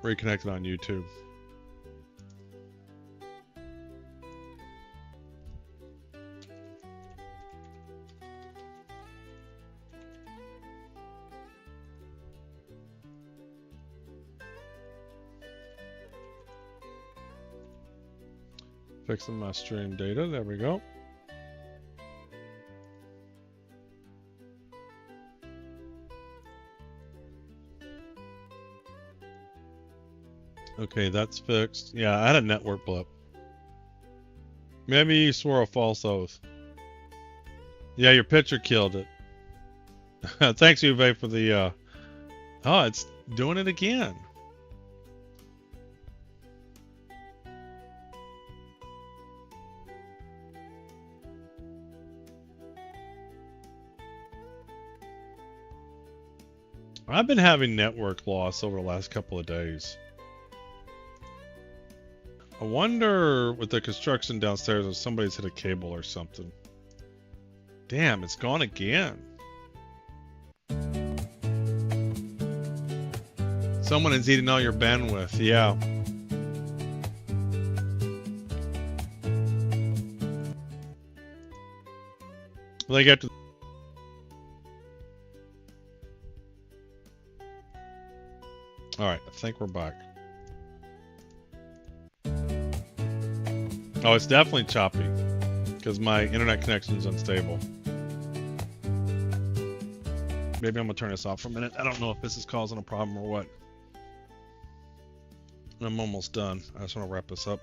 reconnected on YouTube. Fixing my stream data. There we go. Okay, that's fixed. Yeah, I had a network blip. Maybe you swore a false oath. Yeah, your picture killed it. Thanks, Uwe, for the, oh, it's doing it again. I've been having network loss over the last couple of days. I wonder with the construction downstairs if somebody's hit a cable or something. Damn, it's gone again. Someone is eating all your bandwidth, yeah. They get to. Alright, I think we're back. Oh, it's definitely choppy because my internet connection is unstable. Maybe I'm gonna turn this off for a minute. I don't know if this is causing a problem or what. I'm almost done. I just want to wrap this up.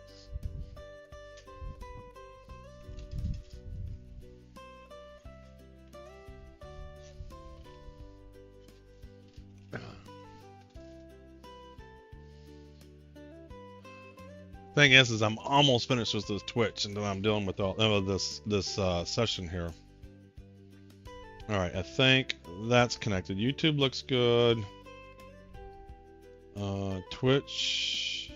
Thing is I'm almost finished with this Twitch, and then I'm dealing with all of this session here. All right, I think that's connected. YouTube looks good. Twitch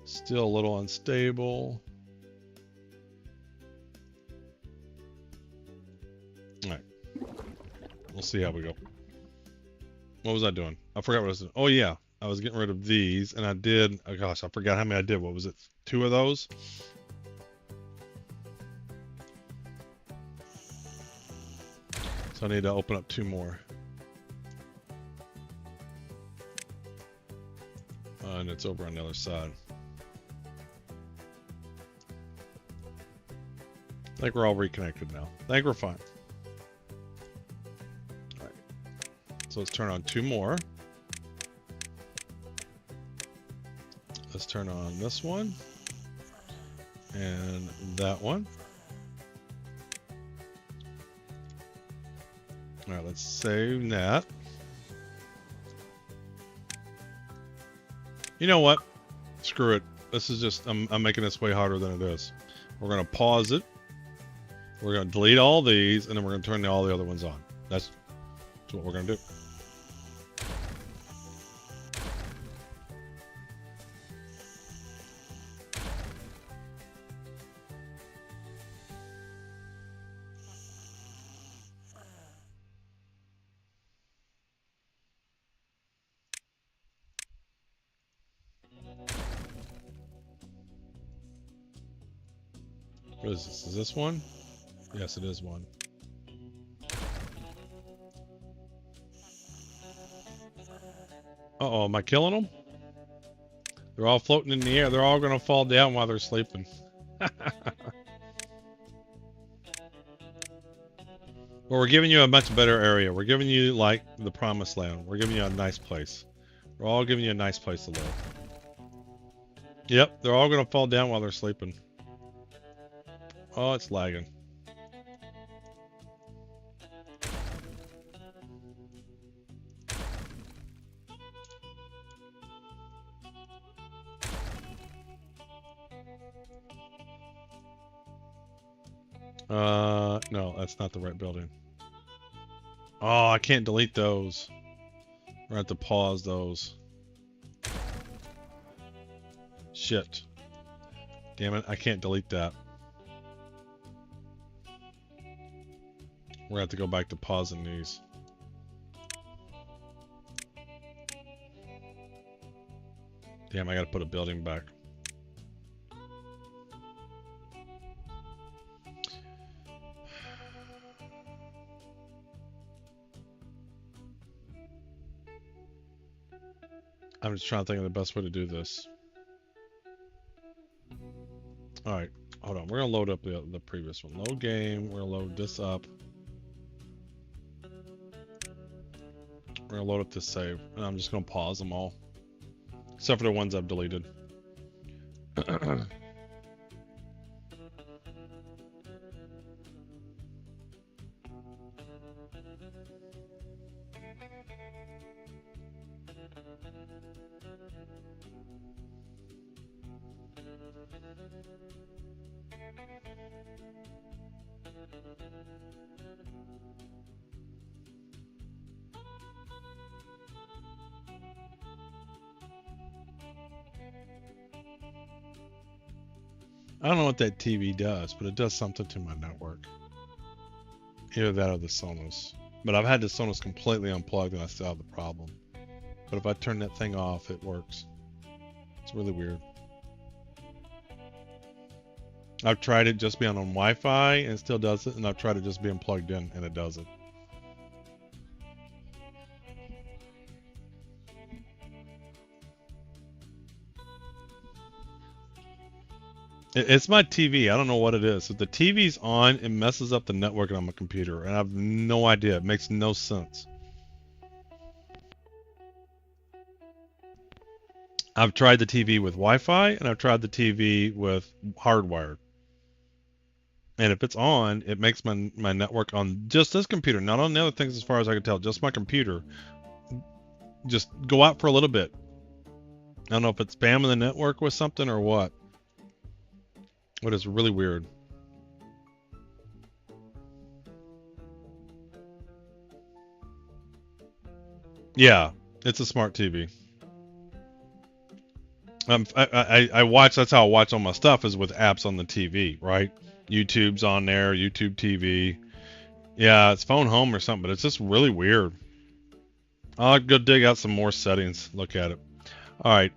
still a little unstable. All right, we'll see how we go. What was I doing? I forgot what I was doing. Oh yeah. I was getting rid of these, and I did, oh gosh, I forgot how many I did. What was it? 2 of those? So I need to open up 2 more. And it's over on the other side. I think we're all reconnected now. I think we're fine. All right. So let's turn on 2 more. Let's turn on this one and that one. All right, let's save that. You know what? Screw it. This is just, I'm making this way harder than it is. We're going to pause it. We're going to delete all these, and then we're going to turn all the other ones on. That's what we're going to do. What is this? Is this one? Yes, it is one. Uh-oh, am I killing them? They're all floating in the air. They're all going to fall down while they're sleeping. Well, we're giving you a much better area. We're giving you, like, the promised land. We're giving you a nice place. We're all giving you a nice place to live. Yep, they're all going to fall down while they're sleeping. Oh, it's lagging. No, that's not the right building. Oh, I can't delete those. We're gonna have to pause those. Shit. Damn it, I can't delete that. We're gonna have to go back to pausing these. Damn, I gotta put a building back. I'm just trying to think of the best way to do this. Alright, hold on. We're gonna load up the previous one. Load game. We're gonna load this up. We're gonna load up this save. And I'm just gonna pause them all. Except for the ones I've deleted. I don't know what that TV does, but it does something to my network. Either that or the Sonos. But I've had the Sonos completely unplugged and I still have the problem. But if I turn that thing off, it works. It's really weird. I've tried it just being on Wi-Fi and it still does it, and I've tried it just being plugged in and it does it. It's my TV. I don't know what it is. If the TV's on, it messes up the network on my computer, and I have no idea. It makes no sense. I've tried the TV with Wi-Fi, and I've tried the TV with hardwired. And if it's on, it makes my network on just this computer, not on the other things as far as I can tell, just my computer, just go out for a little bit. I don't know if it's spamming the network with something or what. But it's really weird. Yeah, it's a smart TV. I watch, that's how I watch all my stuff, is with apps on the TV, right? YouTube's on there, YouTube TV. Yeah, it's phone home or something, but it's just really weird. I'll go dig out some more settings, look at it. All right,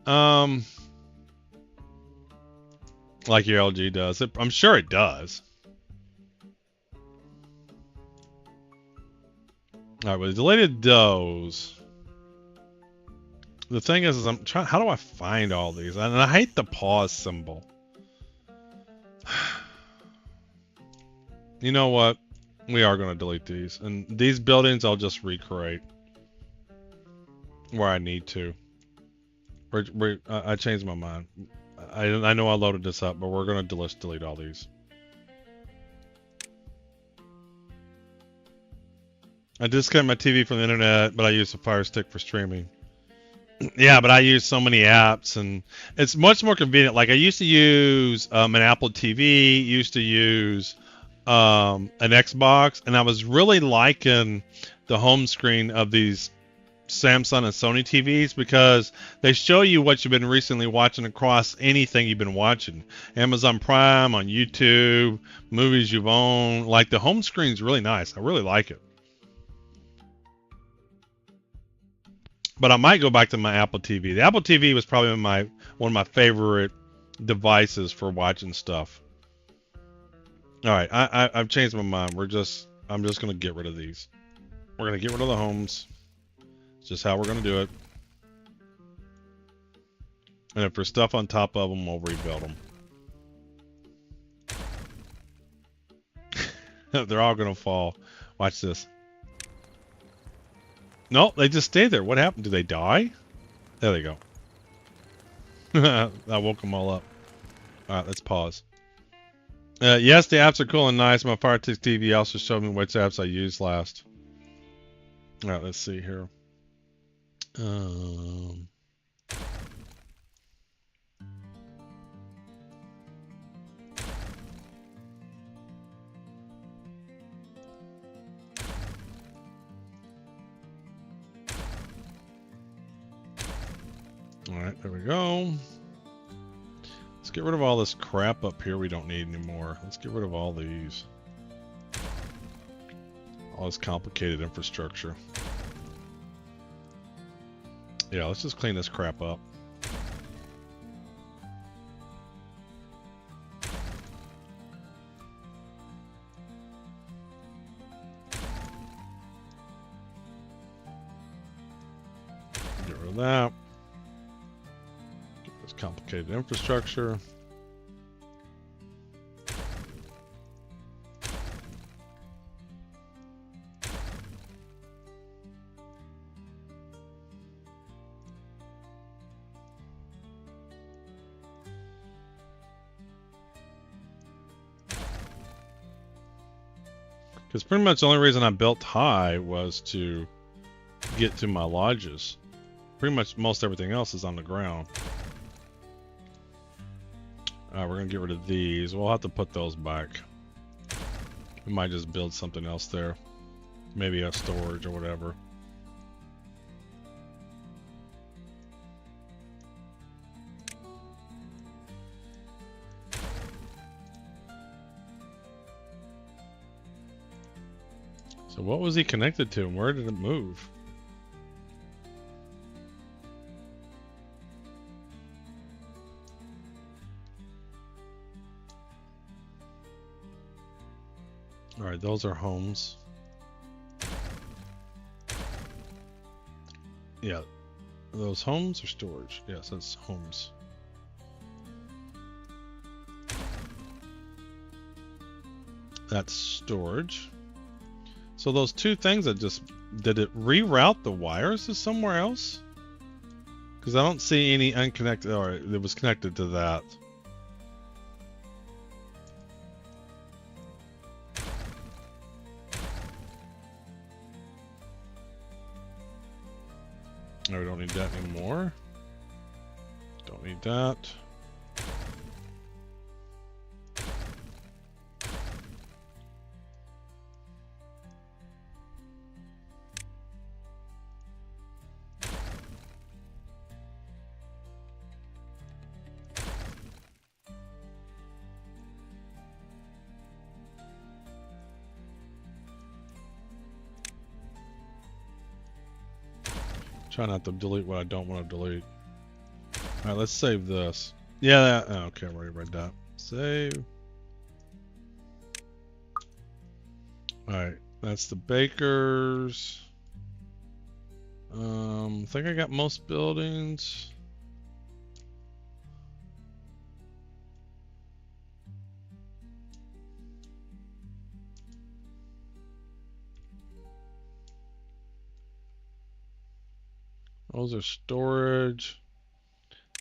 like your LG does. I'm sure it does. All right, we deleted those. The thing is I'm trying, how do I find all these? And I hate the pause symbol. You know what? We are going to delete these. And these buildings I'll just recreate where I need to. I changed my mind. I know I loaded this up, but we're going to delete all these. I disconnect my TV from the internet, but I use the Fire Stick for streaming. Yeah, but I use so many apps, and it's much more convenient. Like I used to use an Apple TV, used to use an Xbox, and I was really liking the home screen of these Samsung and Sony TVs because they show you what you've been recently watching across anything you've been watching. Amazon Prime, on YouTube, movies you've owned. Like the home screen's really nice. I really like it. But I might go back to my Apple TV. The Apple TV was probably one of my favorite devices for watching stuff. All right, I've changed my mind. I'm just gonna get rid of these. We're gonna get rid of the homes. It's just how we're gonna do it. And if there's stuff on top of them, we'll rebuild them. They're all gonna fall. Watch this. No, they just stay there. What happened? Do they die? There they go. I woke them all up. All right, let's pause. Yes, the apps are cool and nice. My Fire Stick TV also showed me which apps I used last. All right, let's see here. All right, there we go. Let's get rid of all this crap up here we don't need anymore. Let's get rid of all these. All this complicated infrastructure. Yeah, let's just clean this crap up. that. Get this complicated infrastructure. Because pretty much the only reason I built high was to get to my lodges. Pretty much most everything else is on the ground. Alright, we're going to get rid of these. We'll have to put those back. We might just build something else there. Maybe a storage or whatever. So what was he connected to and where did it move? Alright, those are homes. Yeah. Are those homes or storage? Yes, that's homes. That's storage. So those two things that just, did it reroute the wires to somewhere else? Because I don't see any unconnected, or it was connected to that. No, we don't need that anymore. Don't need that. Try not to delete what I don't want to delete. Alright, let's save this. Yeah, that, oh, okay, I already read that. Save. Alright, that's the bakers. I think I got most buildings. Those are storage.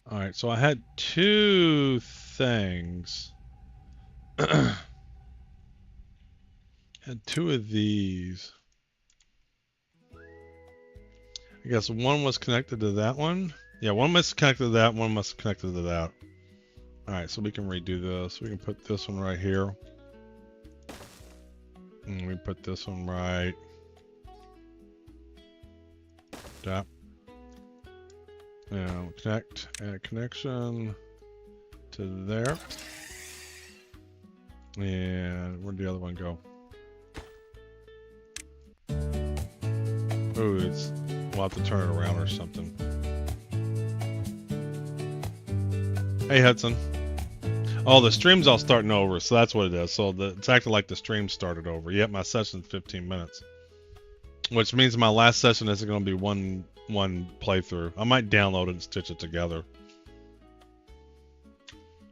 Alright, so I had two things. Had two of these. I guess one was connected to that one. Yeah, one was connected to that, one was connected to that. Alright, so we can redo this. We can put this one right here. And we put this one right. That. Now connect, add connection to there. And where'd the other one go? Oh, it's, we'll have to turn it around or something. Hey Hudson. Oh, the stream's all starting over, so that's what it is. So it's acting like the stream started over. Yep, my session's 15 minutes. Which means my last session isn't going to be one playthrough. I might download it and stitch it together.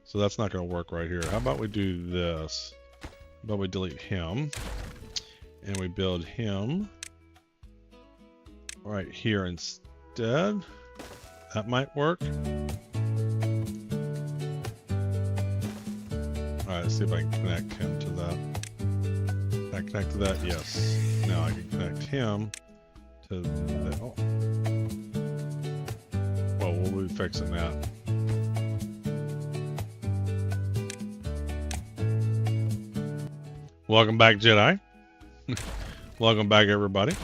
So that's not going to work right here. How about we do this? How about we delete him and we build him right here instead? That might work. Alright, let's see if I can connect him to that. Can I connect to that? Yes. Now I can connect him to that. Oh. Well, we'll be fixing that. Welcome back, Jedi. Welcome back, everybody.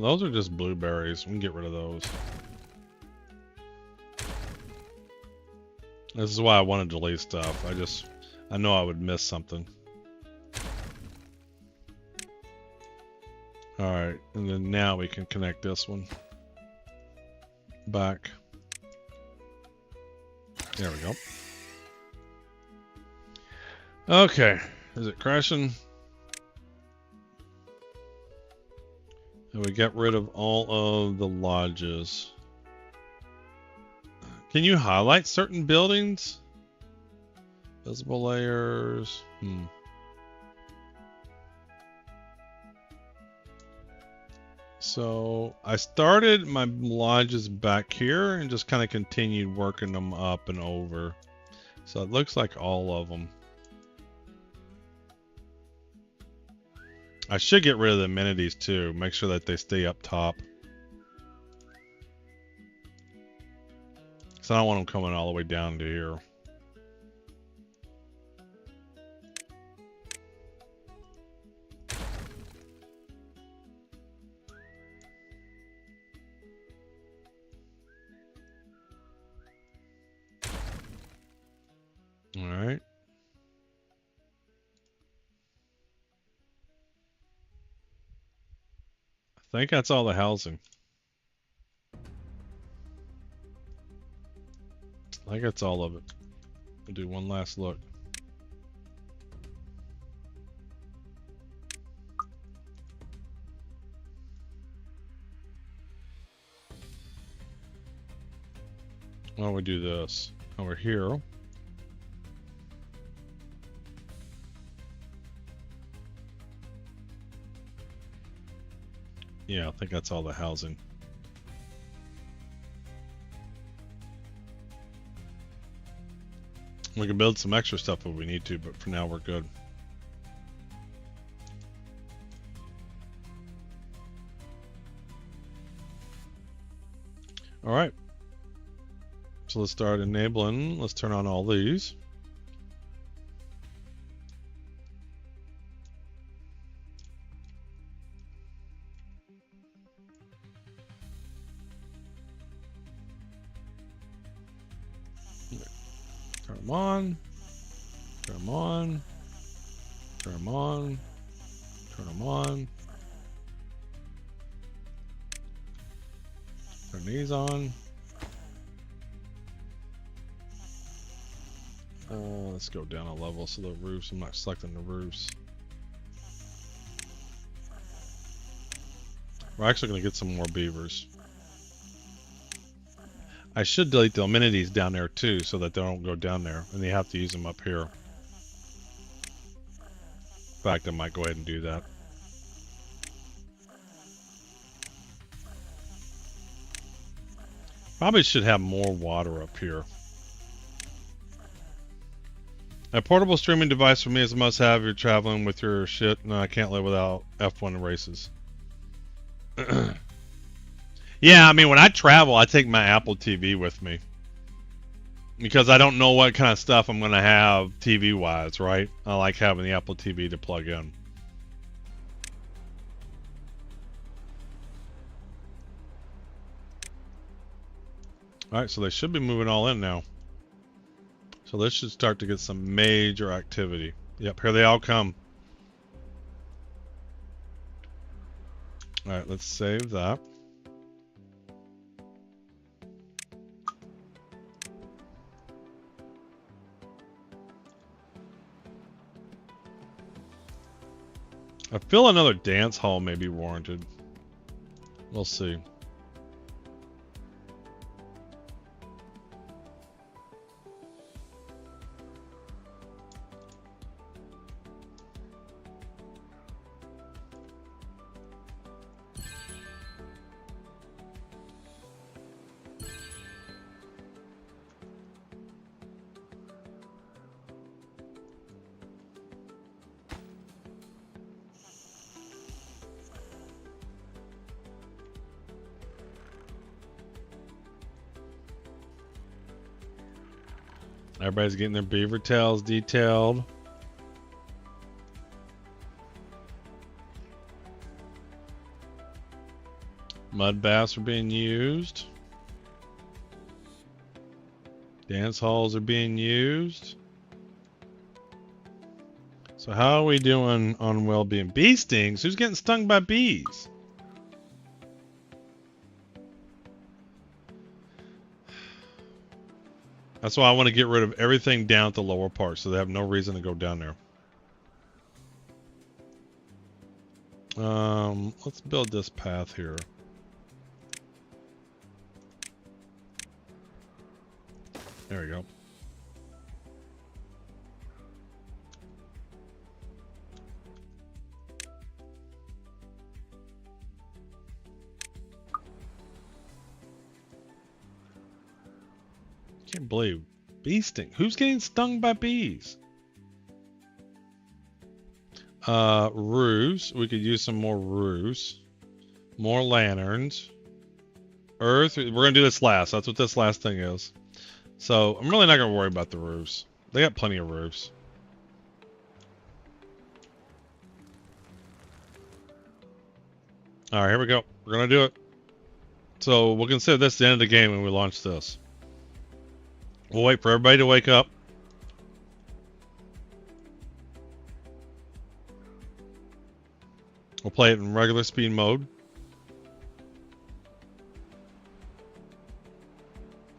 Those are just blueberries. We can get rid of those. This is why I want to delete stuff. I know I would miss something. Alright, and then now we can connect this one back. There we go. Okay, is it crashing? And we get rid of all of the lodges. Can you highlight certain buildings? Visible layers. So I started my lodges back here and just kind of continued working them up and over. So it looks like all of them. I should get rid of the amenities too. Make sure that they stay up top. So I don't want them coming all the way down to here. All right. I think that's all the housing. I think that's all of it. We'll do one last look. Why don't we do this? Over here. Yeah, I think that's all the housing. We can build some extra stuff if we need to, but for now we're good. All right. So let's start enabling. Let's turn on all these. Turn them on. Turn them on. Turn them on. Turn them on. Turn these on. Let's go down a level so the roofs, I'm not selecting the roofs. We're actually going to get some more beavers. I should delete the amenities down there too so that they don't go down there and they have to use them up here. In fact, I might go ahead and do that. Probably should have more water up here. A portable streaming device for me is a must-have if you're traveling with your shit. No, I can't live without F1 races. Yeah, I mean, when I travel, I take my Apple TV with me. Because I don't know what kind of stuff I'm going to have TV-wise, right? I like having the Apple TV to plug in. Alright, so they should be moving all in now. So this should start to get some major activity. Yep, here they all come. Alright, let's save that. I feel another dance hall may be warranted. We'll see. Everybody's getting their beaver tails detailed. Mud baths are being used. Dance halls are being used. So how are we doing on well-being? Bee stings? Who's getting stung by bees? That's why I want to get rid of everything down at the lower part so they have no reason to go down there. Let's build this path here. There we go. Can't believe bee sting. Who's getting stung by bees? Roofs. We could use some more roofs. More lanterns. Earth. We're gonna do this last. That's what this last thing is. So I'm really not gonna worry about the roofs. They got plenty of roofs. All right, here we go. We're gonna do it. So we'll consider this the end of the game when we launch this. We'll wait for everybody to wake up. We'll play it in regular speed mode.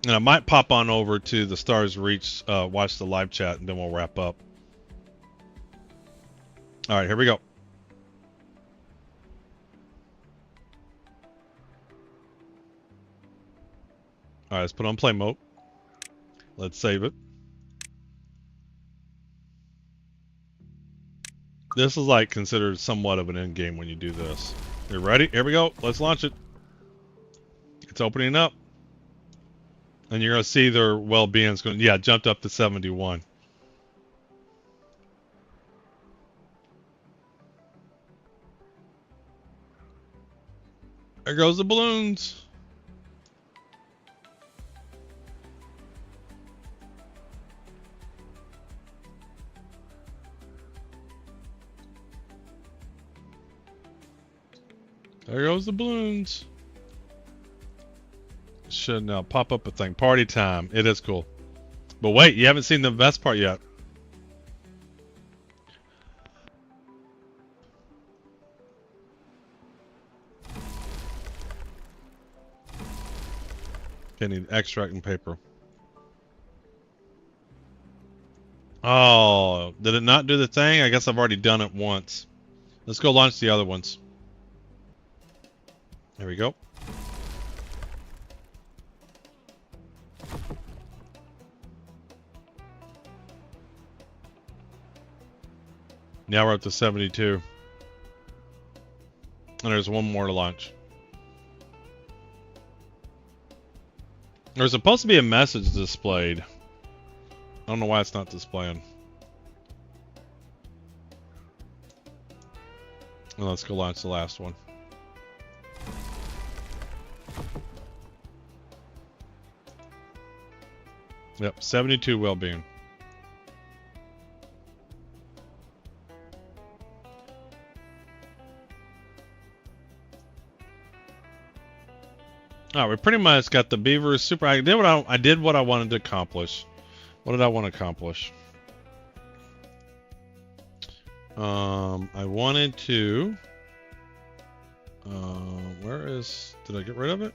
And I might pop on over to the Stars Reach, watch the live chat, and then we'll wrap up. All right, here we go. All right, let's put on play mode. Let's save it. This is like considered somewhat of an end game when you do this. You ready? Here we go. Let's launch it. It's opening up. And you're going to see their well-being's going, yeah, jumped up to 71. There goes the balloons. There goes the balloons. Should now pop up a thing. Party time. It is cool. But wait, you haven't seen the best part yet. I need extracting paper. Oh, did it not do the thing? I guess I've already done it once. Let's go launch the other ones. There we go. Now we're up to 72. And there's one more to launch. There's supposed to be a message displayed. I don't know why it's not displaying. Well, let's go launch the last one. Yep, 72 well-being. All right, we pretty much got the beavers super. I did what I wanted to accomplish. What did I want to accomplish? I wanted to. Where is? Did I get rid of it?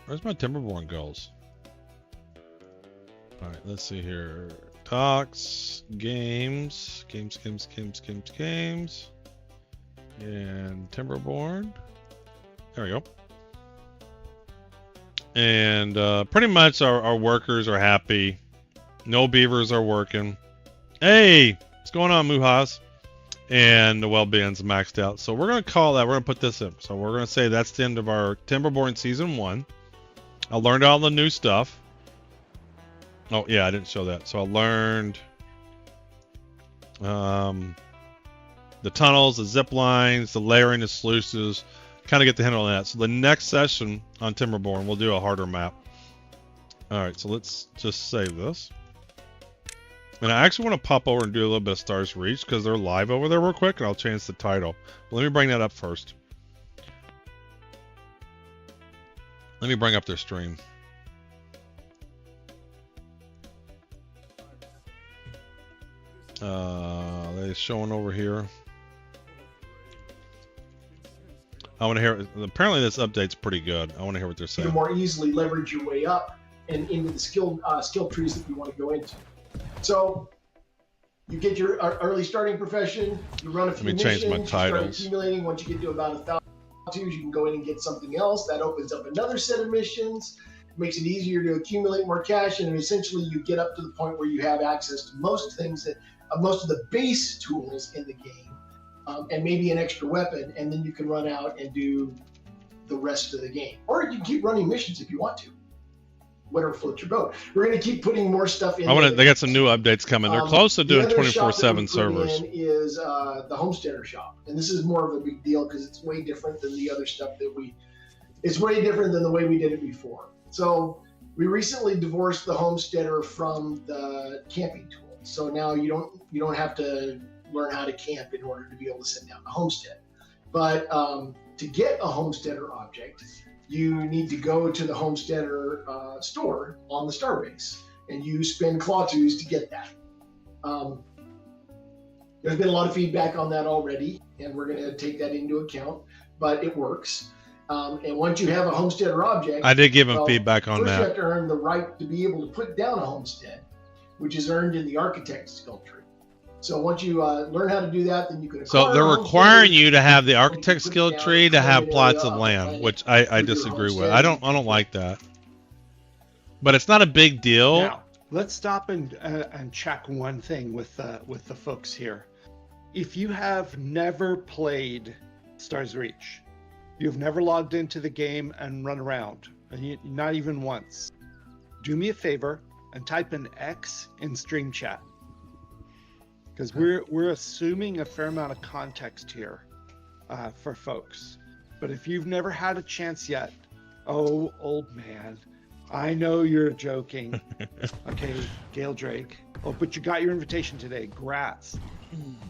Where's my Timberborn goals? All right, let's see here. Talks, games, and Timberborn. There we go. And pretty much our workers are happy. No beavers are working. Hey, what's going on, Muhas? And the well-being's maxed out. So we're going to call that. We're going to put this in. So we're going to say that's the end of our Timberborn Season 1. I learned all the new stuff. Oh, yeah, I didn't show that. So I learned the tunnels, the zip lines, the layering, the sluices. Kind of get the handle on that. So the next session on Timberborn, we'll do a harder map. All right, so let's just save this. And I actually want to pop over and do a little bit of Stars Reach because they're live over there real quick, and I'll change the title. But let me bring that up first. Let me bring up their stream. They're showing over here. I want to hear. Apparently, this update's pretty good. I want to hear what they're saying. You more easily leverage your way up and into the skill trees that you want to go into. So you get your early starting profession. You run a few missions. Change my titles. You start accumulating. Once you get to about 1,000, you can go in and get something else. That opens up another set of missions. Makes it easier to accumulate more cash, and essentially you get up to the point where you have access to most things that most of the base tools in the game, and maybe an extra weapon, and then you can run out and do the rest of the game. Or you can keep running missions if you want to. Whatever floats your boat. We're going to keep putting more stuff in. They got some new updates coming. They're close to doing 24/7 servers. Is the Homesteader shop, and this is more of a big deal because it's way different than the other stuff that we. It's way different than the way we did it before. So we recently divorced the Homesteader from the camping tool. So now you don't have to learn how to camp in order to be able to send down the homestead. But to get a Homesteader object, you need to go to the Homesteader store on the Starbase, and you spend Clawtoos to get that. There's been a lot of feedback on that already, and we're going to take that into account, but it works. And once you have a Homesteader object, I did give him feedback on first that. You have to earn the right to be able to put down a homestead, which is earned in the Architect skill tree. So once you learn how to do that, then you can acquire. So they're requiring you to have the Architect skill tree to have plots of land, which I disagree with. I don't like that. But it's not a big deal. Now, let's stop and check one thing with the folks here. If you have never played Stars Reach, you've never logged into the game and run around, not even once, do me a favor and type an X in stream chat, because we're assuming a fair amount of context here for folks. But if you've never had a chance yet, oh, old man, I know you're joking. Okay, Gail Drake. Oh, but you got your invitation today. Grats.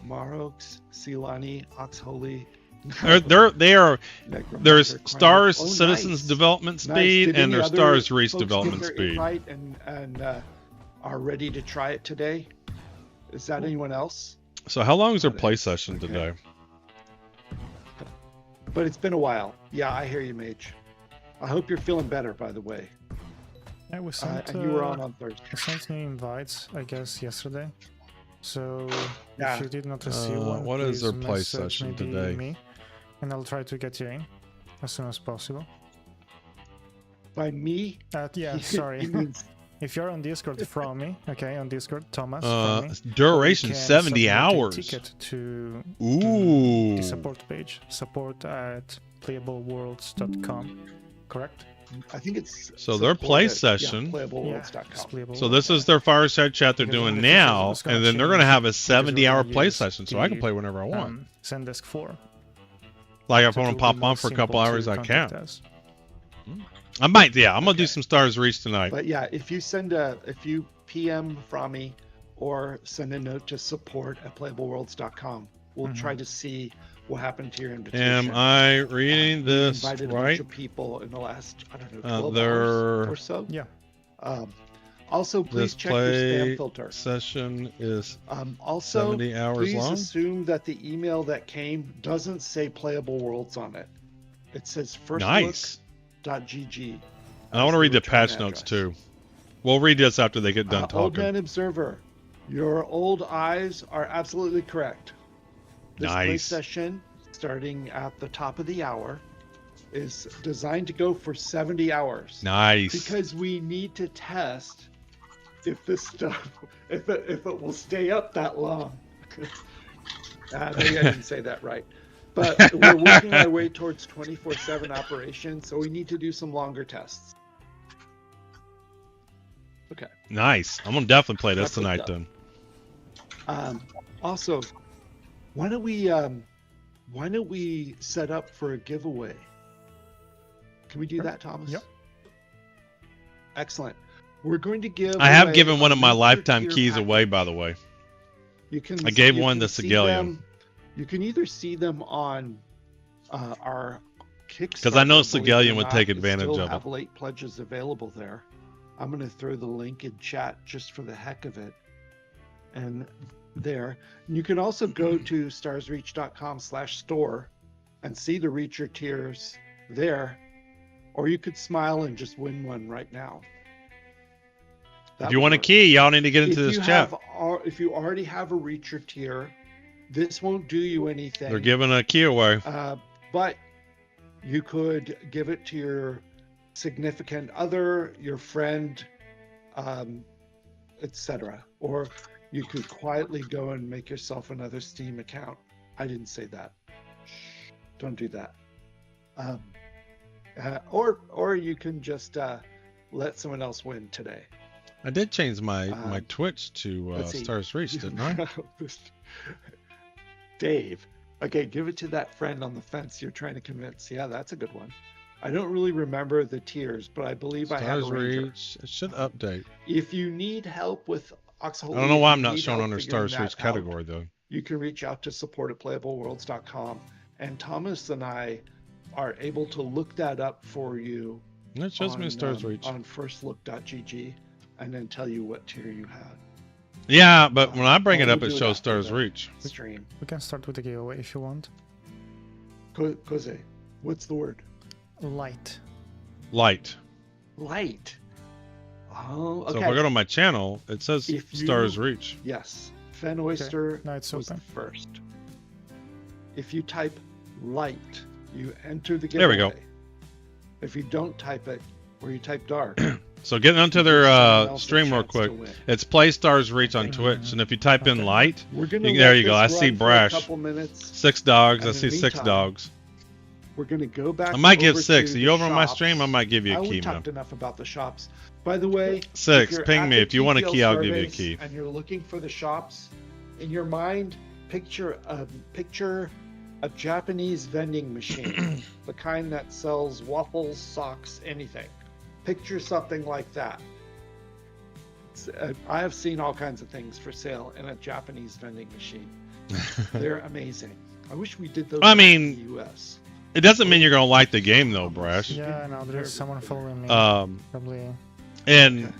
Marox, Silani, Oxholy. There's Stars Citizens nice. Development Speed, Nice. and there's Stars Reach Development Speed. Right, and are ready to try it today. Is that anyone else? So how long is their play session today? But it's been a while. Yeah, I hear you, Mage. I hope you're feeling better, by the way. Yeah, we sent, and you were on Thursday. We sent me invites, I guess, yesterday. So yeah. if you did not receive one, what is their play message session maybe today? Me, and I'll try to get you in as soon as possible. By me? Yeah, sorry. If you're on Discord from me, okay, on Discord, Thomas. From me, duration 70 hours. A ticket to the support page, support@playableworlds.com, correct? I think it's so their play session. Playableworlds.com. So this is their fireside chat they're doing now, and then they're going to have a 70-hour play session, so I can play whenever I want. Zendesk 4. Like if I want to pop on for a couple hours, I can. I might, yeah. I'm gonna do some Stars Reach tonight. But yeah, if you PM from me or send a note to support@playableworlds.com, we'll try to see what happened to your invitation. Am I reading this invited right? A bunch of people in the last 12 hours or so. Yeah. Also, please check your spam filter. Session is also 70 hours please long. Assume that the email that came doesn't say Playable Worlds on it. It says first nice. .gg. And I want to read the patch notes too. We'll read this after they get done talking. Old Man Observer, your old eyes are absolutely correct. This play session, starting at the top of the hour, is designed to go for 70 hours. Nice. Because we need to test if this stuff, if it will stay up that long. Maybe I didn't say that right. But we're working our way towards 24/7 operation, so we need to do some longer tests. Okay. Nice. I'm gonna definitely play this tonight then. Also, why don't we set up for a giveaway? Can we do that, Thomas? Yep. Excellent. We're going to give. I have given one of my lifetime keys away, by the way. You can. I gave one to Sigillium. You can either see them on our Because I know Kickstarter, believe it or Sigallion would not, take they advantage still of have it. late pledges available there. I'm going to throw the link in chat just for the heck of it. And there. You can also go to starsreach.com/store and see the Reacher tiers there. Or you could smile and just win one right now. If you want a key, y'all need to get into this chat. If you already have a Reacher tier, this won't do you anything. They're giving a key away. But you could give it to your significant other, your friend, etc. Or you could quietly go and make yourself another Steam account. I didn't say that. Shh, don't do that. Or you can just let someone else win today. I did change my Twitch to Stars Reach, didn't I? Dave. Okay, give it to that friend on the fence you're trying to convince. Yeah, that's a good one. I don't really remember the tiers, but I believe I have a Ranger. Reach. It should update. If you need help with Oxhole, I don't know why I'm not shown under Stars Reach category though. You can reach out to support@playableworlds.com, and Thomas and I are able to look that up for you. It shows me Stars Reach on firstlook.gg, and then tell you what tier you have. Yeah, but when I bring it up, it shows Stars Reach. Stream. We can start with the giveaway if you want. Koze, what's the word? Light. Light. Light. Oh, okay. So if I go to my channel, it says Stars Reach. Yes. Fen Oyster Now it's was open. first. If you type light, you enter the giveaway. There we go. If you don't type it, or you type dark. So getting onto their stream real quick, it's Play Stars Reach on Twitch, and if you type in light, there you go. I see Brash. 6 dogs. I see 6 dogs. We're gonna go back. I might give 6. Are you over on my stream? I might give you a key, man. I talked enough about the shops. By the way, 6. Ping me if you want a key. I'll give you a key. And you're looking for the shops in your mind. Picture a Japanese vending machine, the kind that sells waffles, socks, anything. Picture something like that. I have seen all kinds of things for sale in a Japanese vending machine. They're amazing. I wish we did those in the US. It doesn't mean you're gonna like the game though, Brash. Yeah, no, there's someone following me. Probably. And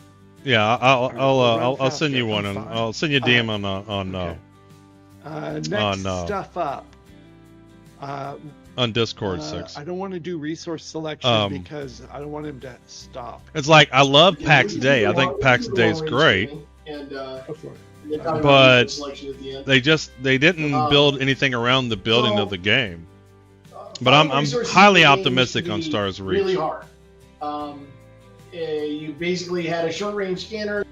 yeah, I'll send you one, and I'll send you a DM next stuff up. On Discord 6. I don't want to do resource selection because I don't want him to stop. It's like I love PAX Day. I think PAX Day is great, but they didn't build anything around the building of the game. But I'm highly optimistic on Stars Reach. Really hard. You basically had a short-range scanner,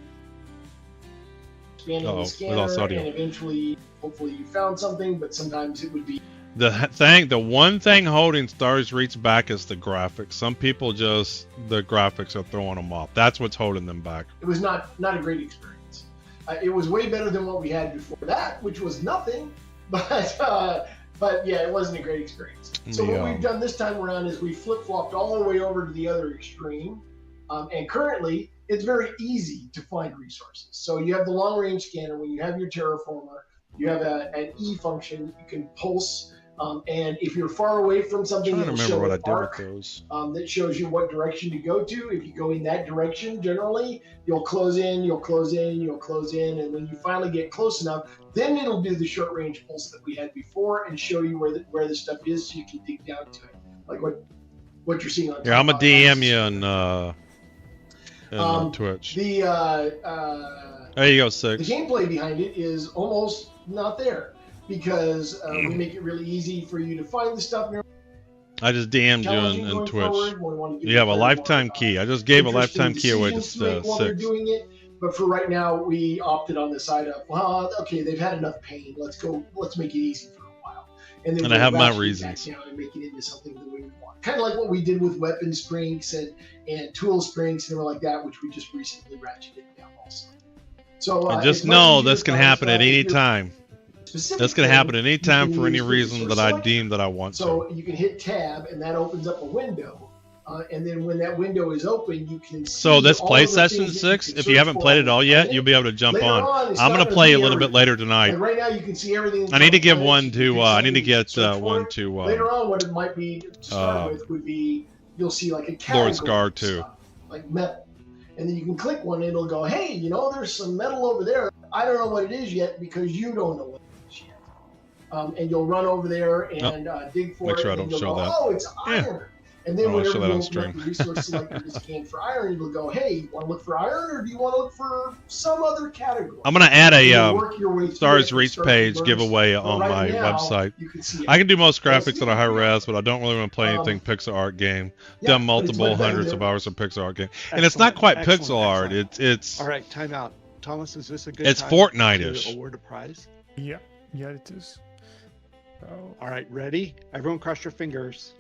expanding the scanner, and eventually, hopefully, you found something. But sometimes it would be. The one thing holding Stars Reach back is the graphics. Some people the graphics are throwing them off. That's what's holding them back. It was not a great experience. It was way better than what we had before that, which was nothing. But yeah, it wasn't a great experience. So what we've done this time around is we flip-flopped all the way over to the other extreme. And currently, it's very easy to find resources. So you have the long-range scanner. When you have your terraformer, you have an E function. You can pulse. And if you're far away from something, it'll show an arc that shows you what direction to go to. If you go in that direction, generally, you'll close in, you'll close in, you'll close in. And when you finally get close enough, then it'll do the short-range pulse that we had before and show you where the stuff is so you can dig down to it. Like what you're seeing on Yeah, I'm a DM you on Twitch. There you go, 6. The gameplay behind it is almost not there. Because we make it really easy for you to find the stuff. I just DM'd you on Twitch. You have a lifetime key. I just gave a lifetime key away to 6. Doing it, but for right now, we opted on the side of, well, okay, they've had enough pain. Let's make it easy for a while. And then I have my reasons. And make it into something that we want. Kind of like what we did with weapon sprinks and tool sprinks and like that, which we just recently ratcheted down also. So and just know this can happen at any time. That's going to happen at any time for any reason that I deem that I want to. So you can hit tab, and that opens up a window And then when that window is open, you can see. So this all play of the session things that you 6, can if you search haven't for played it all yet, planet. you'll be able to jump Later on. it's I'm not gonna gonna play be a little bit everything. later tonight. Like right now, you can see everything. I need to give planets. one You to can I need to suddenly get search for one it. to Later on, what it might be to start with would be you'll see like a category Lord Scar of too. stuff, like metal, and then you can click one and it'll go, hey, you know, there's some metal over there. I don't know what it is yet because you don't know what it is yet. And you'll run over there and dig for Make sure it. I And don't you'll show go, that. oh, it's iron. And then I wanna whenever show that you on open up stream. the resource selector to scan for iron, it'll go, hey, you want to look for iron or do you want to look for some other category? I'm gonna add And a you'll work your way through Stars it and Reach start to page learn giveaway stuff. But on right my now, website. you can see I can do most That's graphics at a high it. res, but I don't really want to play anything pixel art game. Yeah, Done but it's multiple much better hundreds than of it hours was. of pixel art game, and it's not quite pixel art. It's All right, time out. Thomas, is this a good It's time Fortnite-ish. to award a prize? Yeah, yeah, it is. Oh, All right, ready? Everyone cross your fingers.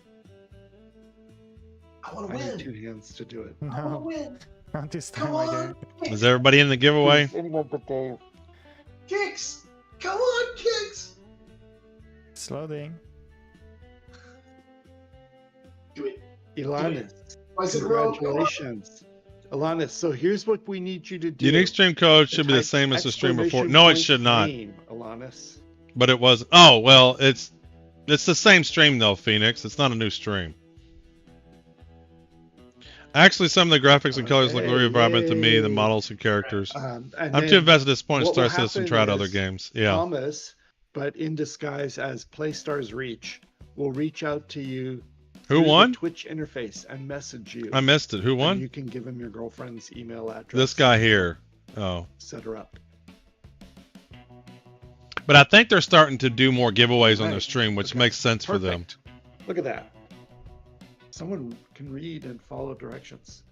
I want I to need win. 2 hands to do it. I want to no, win. not this Come time on. again. is everybody in the giveaway? Anyone but Dave. Kicks. Come on, Kicks. It's loading. Do it. Ilanis, Twice in a row. Come on. congratulations. Ilanis, so here's what we need you to do. Unique stream code should be the Type same as the stream before. exclamation No, it point should not. game, Ilanis. But it was. Oh well, it's the same stream though, Phoenix. It's not a new stream. Actually, some of the graphics and colors look very vibrant to me. The models and characters. And I'm then too invested at this point to what will start Citizen happen try out other is games. Yeah. Thomas, but in disguise as PlayStars Reach, will reach out to you. Who through the won? Twitch interface and message you. I missed it. Who And won? you can give him your girlfriend's email address. This guy here. Oh. Set her up. But I think they're starting to do more giveaways on their Right. stream, which Okay. makes sense for them. Perfect. Look at that. Someone can read and follow directions.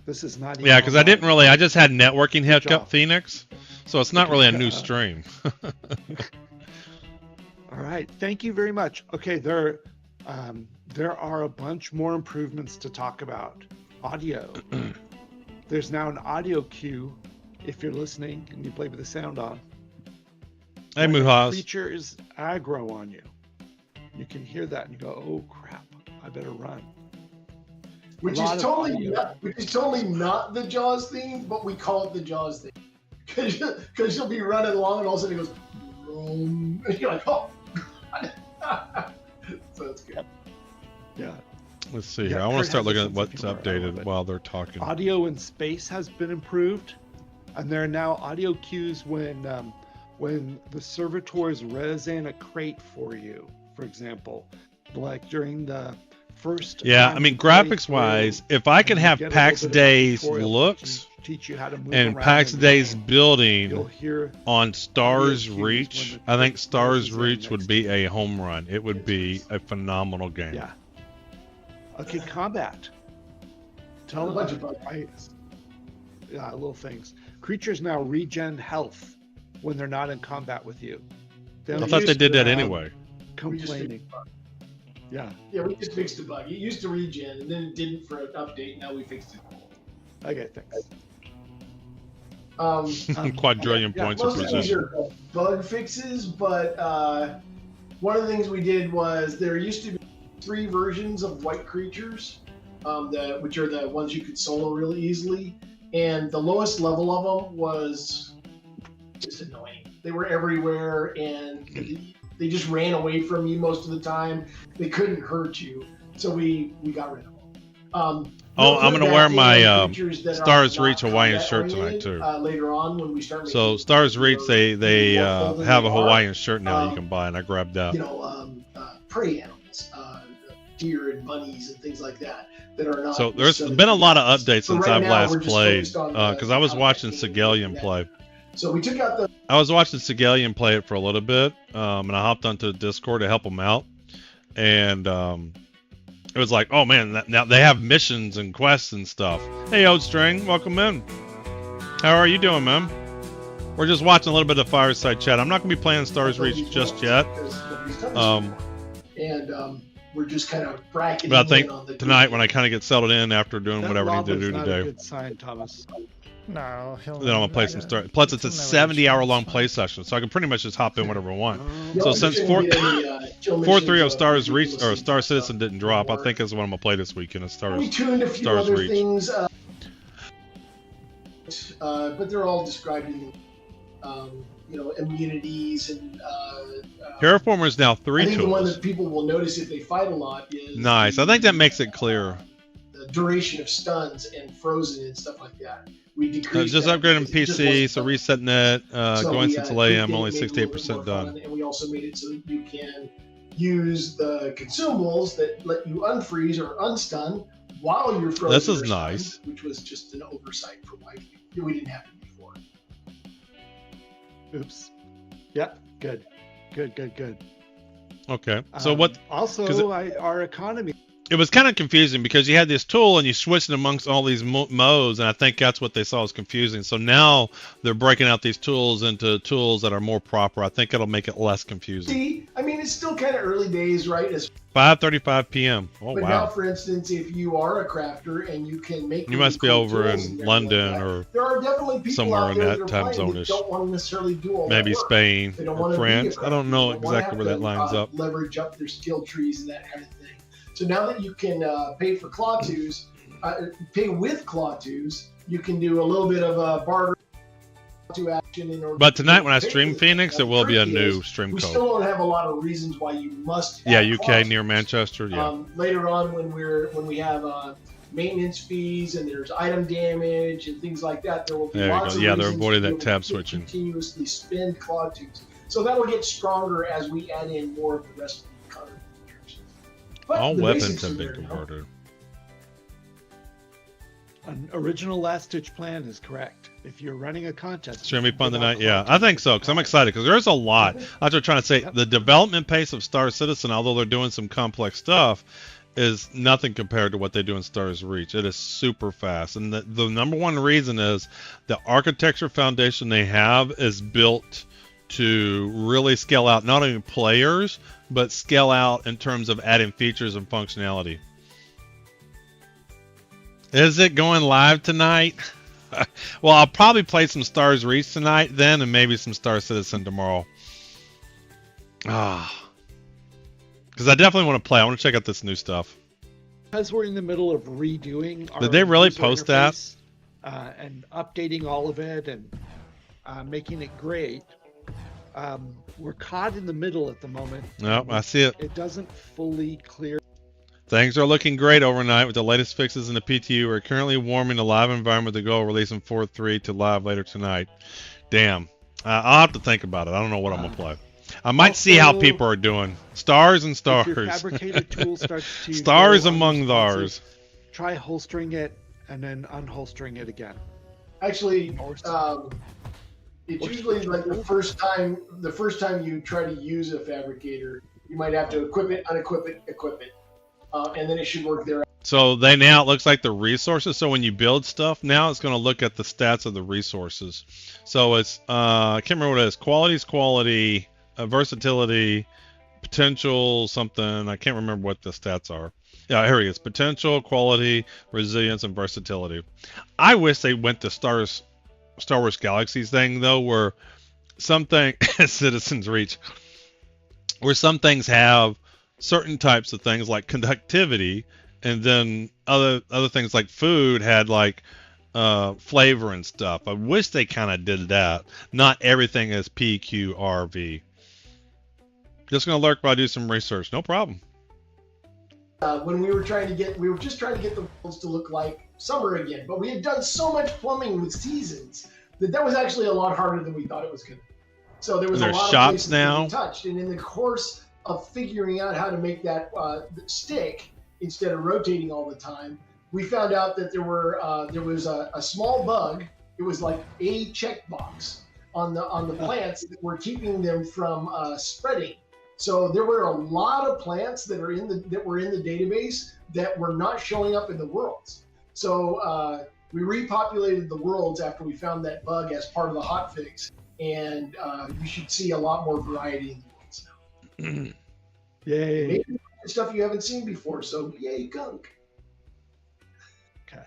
This is not even Yeah, because I didn't online. really. I just had networking Good hiccup, job. Phoenix. So it's not really a new Yeah. stream. All right. Thank you very much. Okay, there are a bunch more improvements to talk about. Audio. There's now an audio cue if you're listening and you play with the sound on. Hey, When a Muhaz. creature is aggro on you, you can hear that and you go, "Oh crap! I better run." Which A lot is of totally audio. not the Jaws theme, but we call it the Jaws theme. Because you'll be running along and all of a sudden it goes, vroom, and you're like, oh. So that's good. Yeah. Let's see Yeah, here. I want Kurt to start has a looking at sense of what's humor. I love updated it. while they're talking. Audio in space has been improved, and there are now audio cues when the servitors resin a crate for you, for example, like during the first. Yeah, time I mean, you play graphics through, wise, if I could and you have get a little PAX bit of a Days tutorial looks to teach you how to move and around PAX in the Days game, you'll building hear on Stars cues when Reach, the I think crate Stars rises in Reach would next be a home run. It would be a phenomenal game. yeah. Okay, combat. Tell A bunch of bugs. yeah, little things. Creatures now regen health when they're not in combat with you. They I don't thought they use did that the, anyway. Complaining. Yeah. Yeah, we just fixed the bug. It used to regen, and then it didn't for an update. Now we fixed it. Okay, thanks. Quadrillion Yeah, points of most of these precision. are bug fixes, but one of the things we did was there used to be 3 versions of white creatures, which are the ones you could solo really easily, and the lowest level of them was just annoying. They were everywhere, and they just ran away from you most of the time. They couldn't hurt you, so we got rid of them. Oh, I'm gonna wear my creatures that are Stars not Reach Hawaiian combat shirt tonight oriented, too. Later on, when we start. So making Stars Reach, they more full than have they a are. Hawaiian shirt now you can buy, and I grabbed that. You know, prey animals, deer and bunnies and things like that are not. So there's necessarily been a lot of combatants. updates So since right I've now, last we're just played, focused on because I was combat watching game Sigelian and play. So we took out the. I was watching Sigelian play it for a little bit, and I hopped onto Discord to help him out, and it was like, oh man, now they have missions and quests and stuff. Hey, Old String, welcome in. How are you doing, man? We're just watching a little bit of Fireside Chat. I'm not gonna be playing Stars Reach just yet. And we're just kind of bracketing But I think in on the tonight, when I kind of get settled in after doing That whatever I need to lava's do not today, a good sign, Thomas. No, he'll. then I'm gonna play some Star. Plus, it's a 70-hour-long play session, so I can pretty much just hop in whenever I want. So since 430 Stars Reach or Star Citizen didn't drop, I think that's what I'm gonna play this weekend. Is we tuned a few Stars other Reach. things, but they're all described in the, immunities and. Terraformer is now 3 I think tools. the one that people will notice if they fight a lot is Nice. I think that makes it clear. The duration of stuns and frozen and stuff like that. We decreased Just that upgrading because it just PC, wasn't so fun. resetting it. So Going we, since tweaked AM, it, only made it a little bit 68% more done. fun, and we also made it so that you can use the consumables that let you unfreeze or unstun while you're frozen. This is or nice. stunned, which was just an oversight for why we didn't have it before. Oops. Yep. Good. Good. Okay. So what? Also, our economy. It was kind of confusing because you had this tool and you switched it amongst all these modes, and I think that's what they saw as confusing. So now they're breaking out these tools into tools that are more proper. I think it'll make it less confusing. See, I mean, it's still kind of early days, right? 5:35 p.m. Oh But now, wow. for instance, if you are a crafter and you can make You really must be cool over tools in and everything London like that, or there are definitely people somewhere out in there that that are time playing zone-ish. that don't want to necessarily do all Maybe that work. Spain They don't or want to be a France. I don't crafter. know They don't wanna exactly where have that to, lines up. leverage up their skill trees and that kind of thing. So now that you can pay for claw twos, pay with claw twos, you can do a little bit of a barter to action in order. But tonight when I pay stream for Phoenix, it will be a Truth new is, stream we code. still don't have a lot of reasons why you must. Yeah, have UK claw near twos. Manchester. Yeah. Later on, when we have maintenance fees and there's item damage and things like that, there will be There you lots go. of Yeah, they're reasons avoiding to be that able tab to switching. continuously spend claw tubes. So that'll get stronger as we add in more of the rest of the economy features. But All the weapons basics have are been there now. converted. An original last ditch plan is correct. If you're running a contest, It's gonna be fun without tonight. Yeah, claw I think tubes, so because I'm excited because there's a lot. That's what I'm trying to say. Yep. The development pace of Star Citizen, although they're doing some complex stuff, is nothing compared to what they do in Stars Reach. It is super fast, and the number one reason is the architecture foundation they have is built to really scale out not only players but scale out in terms of adding features and functionality. Is it going live tonight? Well, I'll probably play some Stars Reach tonight then, and maybe some Star Citizen tomorrow. Because I definitely want to play. I want to check out this new stuff. Because we're in the middle of redoing our Did they really user post that? interface, and updating all of it and making it great. We're caught in the middle at the moment. No, I see it. It doesn't fully clear. Things are looking great overnight with the latest fixes in the PTU. We're currently warming the live environment with the goal of releasing 4.3 to live later tonight. Damn. I'll have to think about it. I don't know what I'm going to play. I might see how people are doing. Stars and If stars. your fabricator tool starts to Stars go among unresponsive, those. try holstering it and then unholstering it again. Actually, Or- it's usually like the first time you try to use a fabricator, you might have to equip it, unequip it, equip it, and then it should work there. So it looks like the resources. So when you build stuff, now it's going to look at the stats of the resources. So it's I can't remember what it is. Quality, versatility, potential, something. I can't remember what the stats are. Yeah, here it is. Potential, quality, resilience, and versatility. I wish they went to Star Wars Galaxies thing though, where something Citizens Reach, where some things have certain types of things like conductivity, and then other things like food had like flavor and stuff. I wish they kind of did that. Not everything is PQRV. Just gonna lurk while I do some research. No problem. When we were just trying to get the worlds to look like summer again, but we had done so much plumbing with seasons that was actually a lot harder than we thought it was going to be. So there was a There's lot of shops places now. to be touched, and in the course of figuring out how to make that stick instead of rotating all the time, we found out that there was a small bug. It was like a checkbox on the plants that were keeping them from spreading. So there were a lot of plants that were in the database that were not showing up in the worlds. So we repopulated the worlds after we found that bug as part of the hotfix, and you should see a lot more variety in the worlds now. Yay! Maybe stuff you haven't seen before. So yay, gunk. Okay.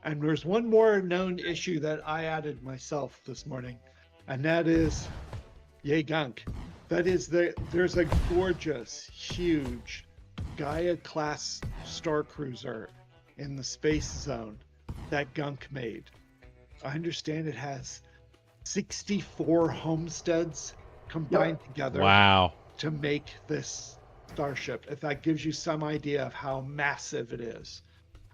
And there's one more known issue that I added myself this morning, and that is, yay gunk. That is, there's a gorgeous, huge Gaia-class star cruiser in the space zone that Gunk made. I understand it has 64 homesteads combined together to make this starship. If that gives you some idea of how massive it is.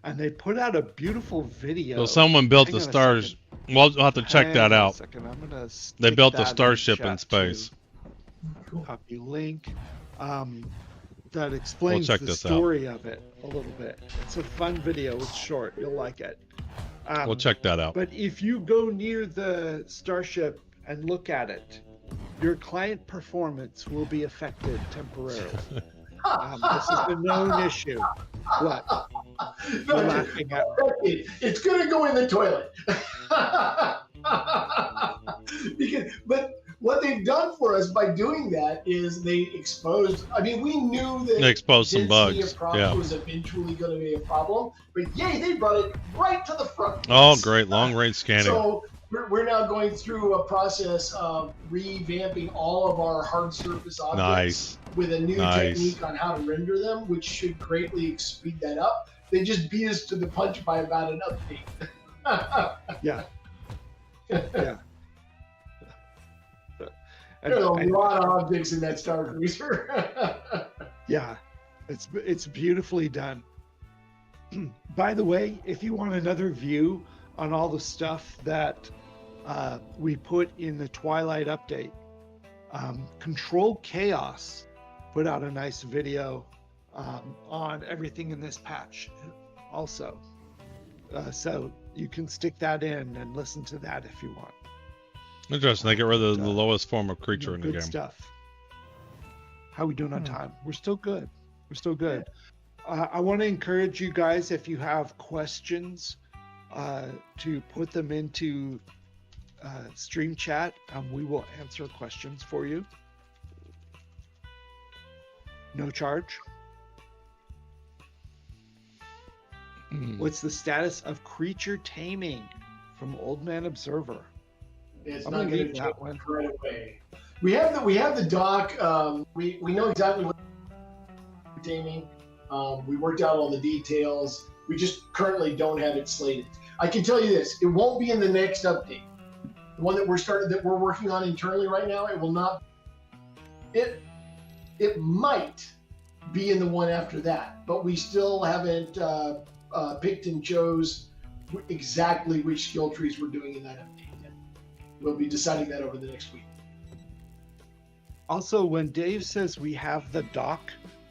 And they put out a beautiful video. So someone built the stars. We'll have to check that out. They built the starship in space. Copy link. That explains the story of it a little bit. It's a fun video. It's short. You'll like it. We'll check that out. But if you go near the starship and look at it, your client performance will be affected temporarily. This is a known issue. What? You're laughing at me. It's going to go in the toilet. But what they've done for us by doing that is they exposed. I mean, we knew that they exposed some bugs. Yeah, was eventually going to be a problem. But yay, they brought it right to the front. Oh, great! Long range scanning. So we're now going through a process of revamping all of our hard surface objects with a new technique on how to render them, which should greatly speed that up. They just beat us to the punch by about an update. Yeah. There's a lot of objects in that Star Cruiser. Yeah, it's beautifully done. By the way, if you want another view on all the stuff that we put in the Twilight update, Control Chaos put out a nice video on everything in this patch also. So you can stick that in and listen to that if you want. Interesting. They get rid of the lowest form of creature in the game. Good stuff. How are we doing on time? We're still good. We're still good. I want to encourage you guys, if you have questions, to put them into stream chat, and we will answer questions for you. No charge. What's the status of creature taming from Old Man Observer? It's not going to that one right away. We have the doc. We know exactly what taming. We worked out all the details. We just currently don't have it slated. I can tell you this: it won't be in the next update. The one that we're working on internally right now. It will not. It might be in the one after that, but we still haven't picked and chose exactly which skill trees we're doing in that update. We'll be deciding that over the next week. Also, when Dave says we have the doc,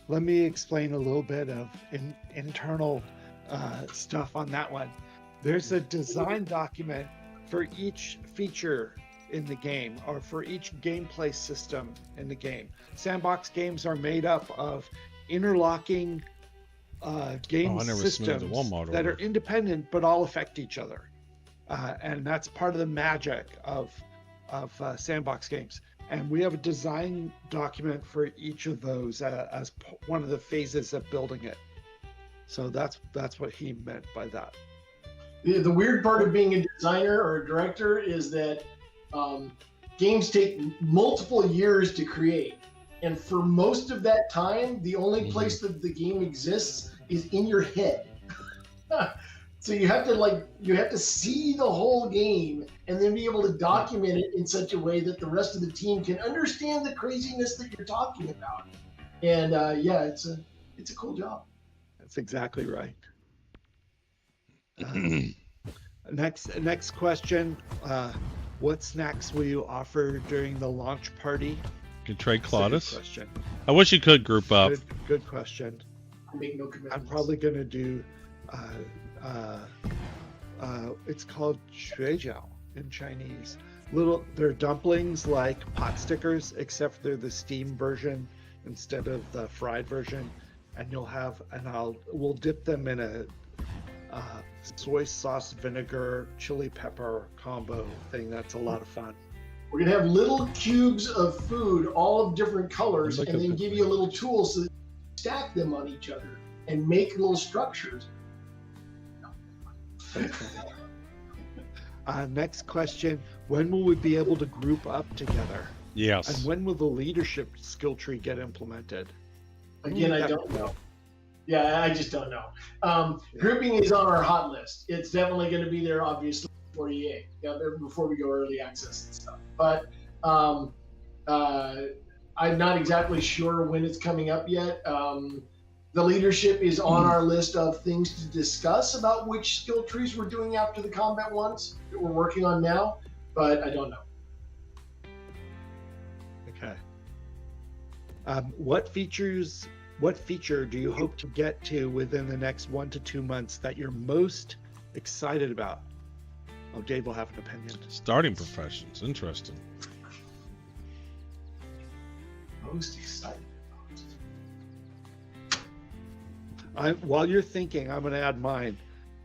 let me explain a little bit of internal stuff on that one. There's a design document for each feature in the game, or for each gameplay system in the game. Sandbox games are made up of interlocking game systems that are independent but all affect each other. And that's part of the magic of sandbox games. And we have a design document for each of those as one of the phases of building it. So that's what he meant by that. The weird part of being a designer or a director is that games take multiple years to create. And for most of that time, the only place that the game exists is in your head. So you have to see the whole game and then be able to document it in such a way that the rest of the team can understand the craziness that you're talking about. And it's a cool job. That's exactly right. Next question. What snacks will you offer during the launch party? You can trade Claudus. Question. I wish you could group up. Good question. Make no commitments. I'm probably going to do it's called shuijiao in Chinese. They're dumplings like pot stickers, except they're the steam version instead of the fried version. And we'll dip them in a soy sauce vinegar chili pepper combo thing. That's a lot of fun. We're gonna have little cubes of food, all of different colors, Look and at then the- give you a little tool so that you stack them on each other and make little structures. Next question: when will we be able to group up together? Yes. And when will the leadership skill tree get implemented? Again, I don't know. Yeah, I just don't know. Grouping is on our hot list. It's definitely going to be there, obviously, before EA, before we go early access and stuff. But I'm not exactly sure when it's coming up yet. The leadership is on our list of things to discuss about which skill trees we're doing after the combat ones that we're working on now, but I don't know. Okay. What feature do you hope to get to within the next 1 to 2 months that you're most excited about? Oh, Dave will have an opinion. Starting professions. Interesting. Most excited. While you're thinking, I'm going to add mine.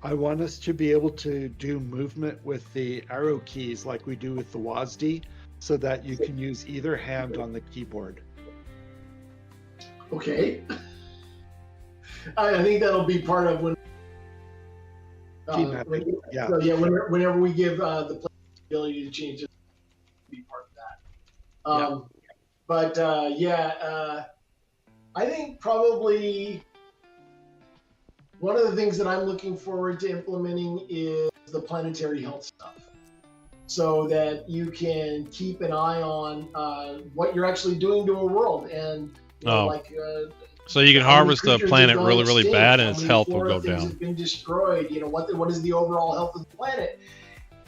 I want us to be able to do movement with the arrow keys like we do with the WASD, so that you can use either hand on the keyboard. Okay. I think that'll be part of when. Key mapping, yeah. So yeah, whenever we give the player the ability to change it, be part of that. But I think probably one of the things that I'm looking forward to implementing is the planetary health stuff, so that you can keep an eye on what you're actually doing to a world, and so you can harvest a planet really, really bad, and its health will go down. Have been destroyed. What is the overall health of the planet?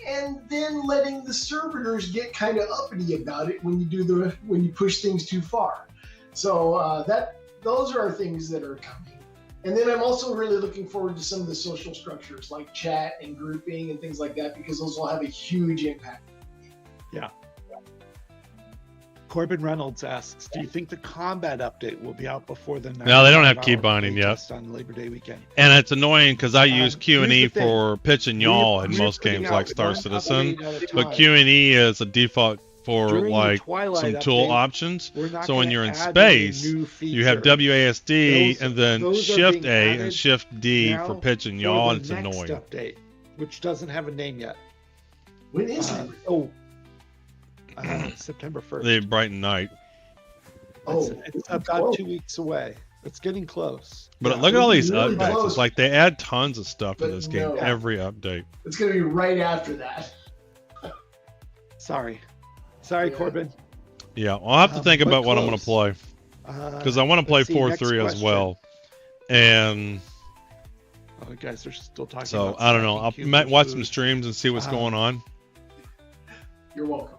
And then letting the servitors get kind of uppity about it when you push things too far. So those are things that are coming. And then I'm also really looking forward to some of the social structures like chat and grouping and things like that, because those will have a huge impact. Yeah. Corbin Reynolds asks, do you think the combat update will be out before the No, they don't have key binding yet. On Labor Day weekend. And it's annoying because I use Q&E here's the for pitch and yaw in most games like Star Citizen, but Q&E is a default for During the like Twilight some tool update, options. we're not So when gonna you're in add space, any new you have feature. WASD and then those are Shift being A added and Shift D now for pitch and for yaw, the and it's next annoying. update, which doesn't have a name yet. When is it? September 1st. The Brighton Night. It's about 2 weeks away. It's getting close. But look at all these really updates. close. It's like they add tons of stuff in But this game no. every update. It's going to be right after that. Sorry, Yeah. Corbin. Yeah, I'll have to think but about what I'm going to play. close. Because I want to play let's see, next 4-3 as question. well. And Oh, you guys are still talking so, about I don't know. stacking I'll cubes of watch some food. streams and see what's going on. You're welcome.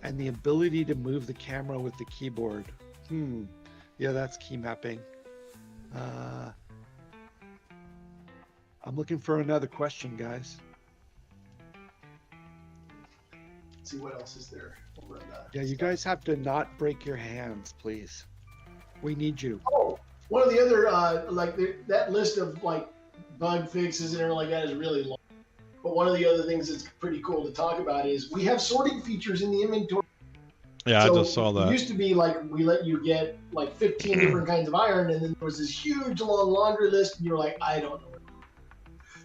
And the ability to move the camera with the keyboard. Yeah, that's key mapping. I'm looking for another question, guys. Let's see what else is there. Over that. Yeah, you guys have to not break your hands, please. We need you. Oh, one of the other that list of like bug fixes and everything like that is really long. But one of the other things that's pretty cool to talk about is we have sorting features in the inventory. Yeah, So I just saw It that. used to be like we let you get like 15 different kinds of iron, and then there was this huge long laundry list, and you're like, I don't know.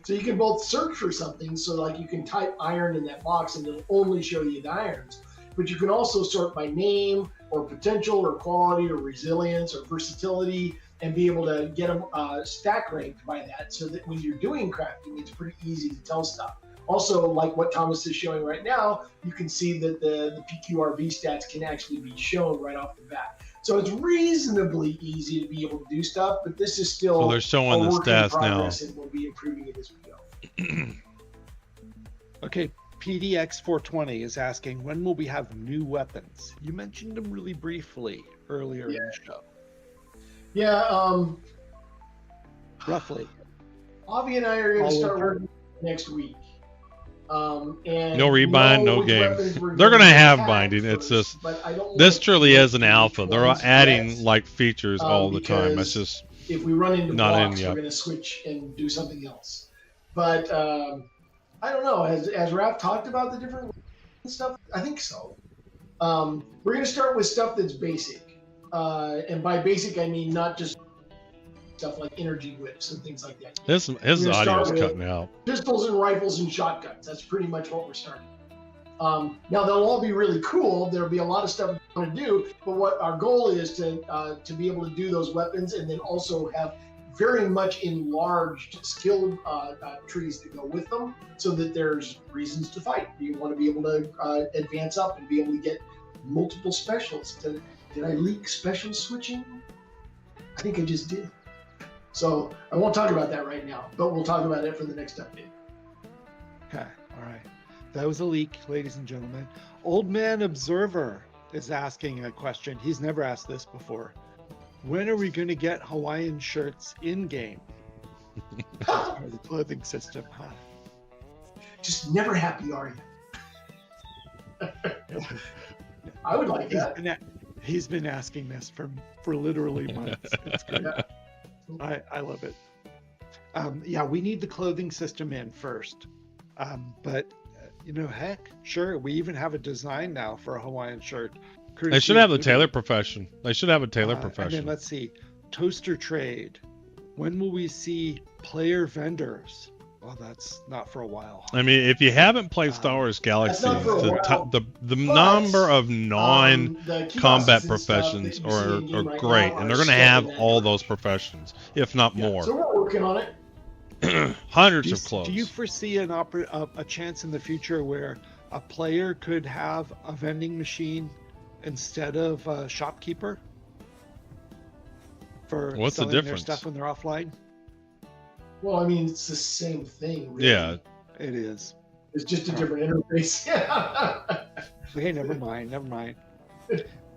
So you can both search for something, so like you can type iron in that box, and it'll only show you the irons. But you can also sort by name, or potential, or quality, or resilience, or versatility, and be able to get them stack ranked by that, so that when you're doing crafting, it's pretty easy to tell stuff. Also, like what Thomas is showing right now, you can see that the PQRV stats can actually be shown right off the bat. So it's reasonably easy to be able to do stuff, but this is still So they're showing a the work in stats progress, now. and we'll be improving it as we go. Okay, PDX420 is asking, when will we have new weapons? You mentioned them really briefly earlier in the show. Yeah, Roughly. Avi and I are going to All start over. working next week. And No rebind, know no which game. weapons we're They're gonna gonna have attack binding. It's first, just but I don't this want truly to is an do alpha. each They're one's adding best, like features all the time. It's because just if we run into not in blocks, yet. we're going to switch and do something else. But I don't know. As Raph talked about the different stuff, I think so. We're going to start with stuff that's basic. And by basic, I mean not just stuff like energy whips and things like that. His audio's cutting out. Pistols and rifles and shotguns. That's pretty much what we're starting. Now they'll all be really cool. There'll be a lot of stuff we want to do, but what our goal is to be able to do those weapons and then also have very much enlarged skill trees that go with them, so that there's reasons to fight. You want to be able to advance up and be able to get multiple specials. Did I leak special switching? I think I just did. So I won't talk about that right now, but we'll talk about it for the next update. Okay, all right. That was a leak, ladies and gentlemen. Old Man Observer is asking a question. He's never asked this before. When are we going to get Hawaiian shirts in-game? Or the clothing system, huh? Just never happy, are you? I would like that. He's been asking this for literally months. It's great. Yeah. I love it. Yeah, we need the clothing system in first. But, heck, sure. We even have a design now for a Hawaiian shirt. They should have the tailor profession. They should have a tailor profession. And then let's see. Toaster trade. When will we see player vendors? Well, that's not for a while. I mean, if you haven't played Star Wars Galaxy, the number of non-combat professions are great, and they're going to have all those professions, if not more. So we're working on it. Hundreds of clothes. Do you foresee a chance in the future where a player could have a vending machine instead of a shopkeeper for What's the selling their difference? stuff when they're offline? Well, I mean, it's the same thing, really. Yeah. It is. It's just a different interface. Okay, never mind.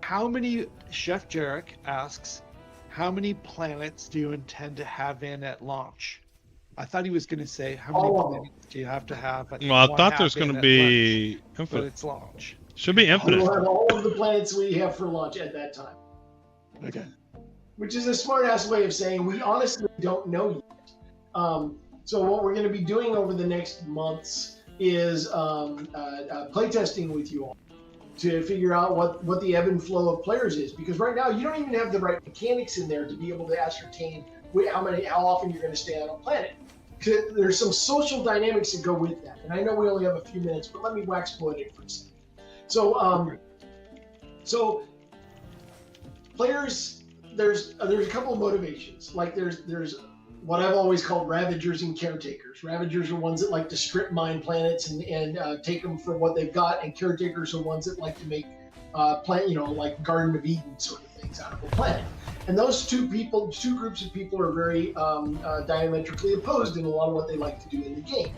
How many, Chef Jarek asks, how many planets do you intend to have in at launch? I thought he was going to say, how many planets do you have to have? Well, I thought there's going to be launch, but it's launch. Should be infinite. We'll have all of the planets we have for launch at that time. Okay. Which is a smart-ass way of saying we honestly don't know yet. So what we're going to be doing over the next months is playtesting with you all to figure out what the ebb and flow of players is. Because right now you don't even have the right mechanics in there to be able to ascertain how often you're going to stay on a planet. There's some social dynamics that go with that. And I know we only have a few minutes, but let me wax poetic for a second. So players, there's a couple of motivations. Like there's what I've always called ravagers and caretakers. Ravagers are ones that like to strip mine planets and take them for what they've got, and caretakers are ones that like to make like Garden of Eden sort of things out of a planet. And those two groups of people are very diametrically opposed in a lot of what they like to do in the game.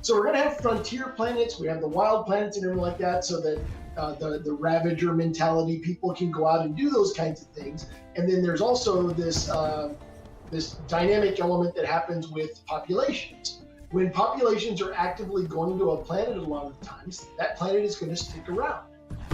So we're going to have frontier planets. We have the wild planets and everything like that, so that the Ravager mentality people can go out and do those kinds of things. And then there's also this dynamic element that happens with populations. When populations are actively going to a planet a lot of the times, that planet is going to stick around.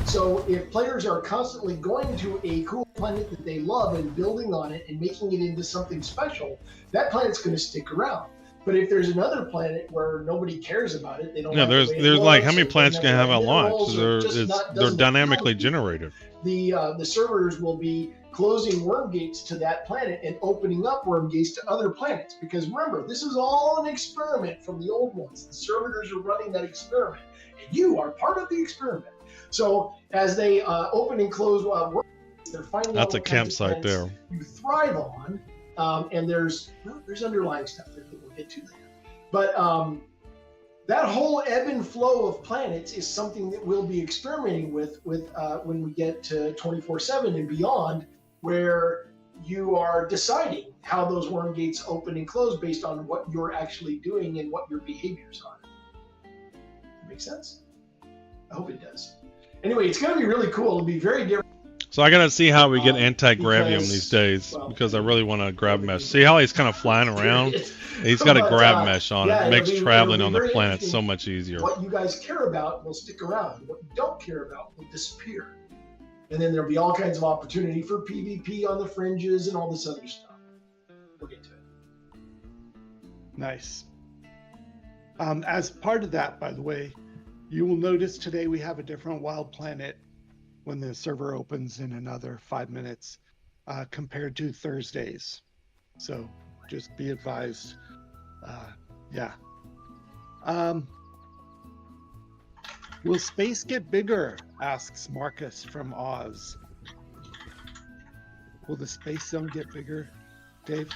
So if players are constantly going to a cool planet that they love and building on it and making it into something special, that planet's going to stick around. But if there's another planet where nobody cares about it, they don't. Yeah, there's like how many planets can have at launch? They're dynamically generated. The servers will be closing worm gates to that planet and opening up worm gates to other planets. Because remember, this is all an experiment from the old ones. The servitors are running that experiment, and you are part of the experiment. So as they open and close worm gates, they're finding that's out a campsite there. You thrive on, and there's underlying stuff there that we'll get to later. But that whole ebb and flow of planets is something that we'll be experimenting with when we get to 24/7 and beyond, where you are deciding how those worm gates open and close based on what you're actually doing and what your behaviors are. Make sense? I hope it does. Anyway, it's going to be really cool. It'll be very different. So I gotta see how we get anti-gravium these days, because I really want to grab mesh. See how he's kind of flying around? He's got a grab mesh on it. It makes traveling on the planet so much easier. What you guys care about will stick around. What you don't care about will disappear. And then there'll be all kinds of opportunity for PvP on the fringes and all this other stuff. We'll get to it. Nice. As part of that, by the way, you will notice today we have a different wild planet when the server opens in another 5 minutes compared to Thursdays. So just be advised. Yeah. Will space get bigger? Asks Marcus from Oz. Will the space zone get bigger, Dave?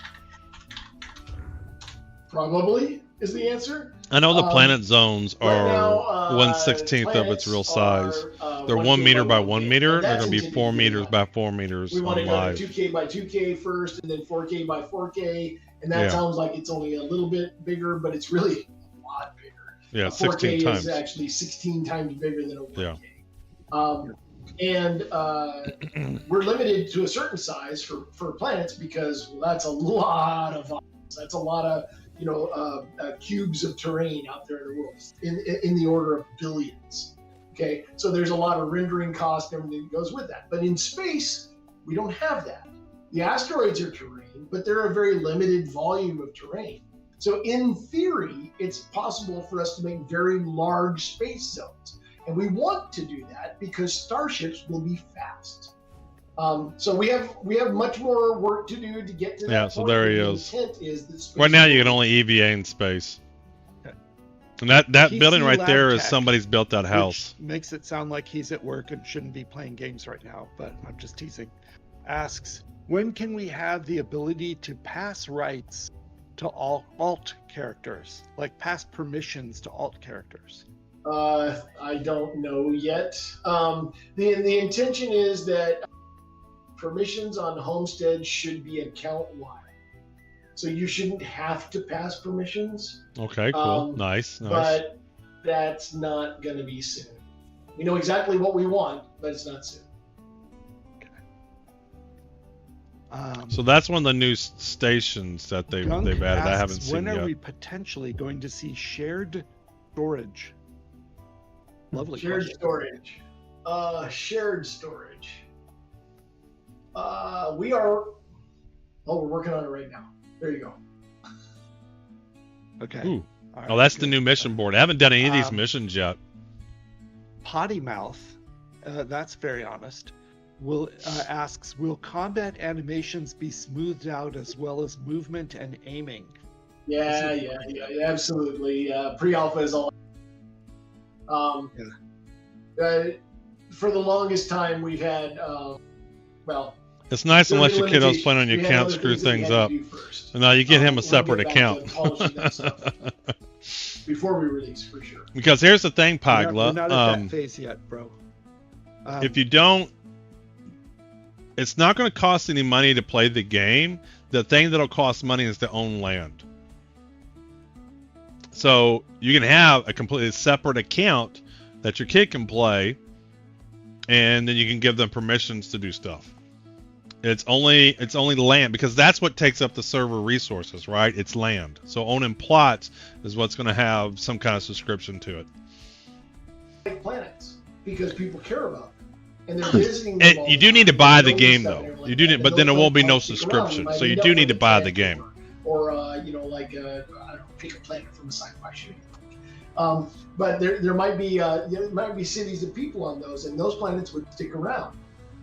Probably is the answer. I know the planet zones are right now, 1/16 of its real size. They're 1 meter by 1 meter. They're going to be 4 meters by 4 meters We want to on go live. to 2K by 2K first, and then 4K by 4K, and that sounds like it's only a little bit bigger, but it's really a lot bigger. Yeah, 4K 16 times. is actually 16 times bigger than a 1K. Yeah. And we're limited to a certain size for planets because that's a lot of volumes. That's a lot of cubes of terrain out there in the world, in the order of billions. Okay, so there's a lot of rendering cost and everything that goes with that. But in space, we don't have that. The asteroids are terrain, but they're a very limited volume of terrain. So in theory, it's possible for us to make very large space zones. And we want to do that because starships will be fast. So we have much more work to do to get to that point. So there he The is. intent is that space Right now you can only EVA in space. And that building right there is somebody's built that house. Which makes it sound like he's at work and shouldn't be playing games right now, but I'm just teasing. Asks, when can we have the ability to pass rights to all alt characters, like pass permissions to alt characters? I don't know yet. The intention is that permissions on Homestead should be account-wide. So you shouldn't have to pass permissions. Okay, cool. Nice. But that's not going to be soon. We know exactly what we want, but it's not soon. So that's one of the new stations that they've added. I haven't seen yet. When are we potentially going to see shared storage? Lovely Shared question. storage. Shared storage. We are. Oh, we're working on it right now. There you go. Okay. Ooh. All Oh, that's good. the new mission board. I haven't done any of these missions yet. Potty Mouth, that's very honest. Asks, will combat animations be smoothed out as well as movement and aiming? Yeah, absolutely. Pre-alpha is all. For the longest time, we've had, It's nice and let your kiddos limitations. play on your We had account, other screw things that we things had to up. do first. And now you get him a We'll separate get back to account. polishing that stuff before we release, for sure. Because here's the thing, We're Pagla. not at that phase yet, bro. If you don't, it's not going to cost any money to play the game. The thing that'll cost money is to own land. So you can have a completely separate account that your kid can play, and then you can give them permissions to do stuff. It's only land, because that's what takes up the server resources, right? It's land. So owning plots is what's going to have some kind of subscription to it. Like planets, because people care about them, and they're visiting them all You the do need to time, buy and the they game know though. stuff and You do everything need, like but that. then there Those won't be no planets stick around. subscription. might So you end do up need to with a buy the planet game. or I don't know, pick a planet from a sci-fi show. But there might be cities of people on those, and those planets would stick around.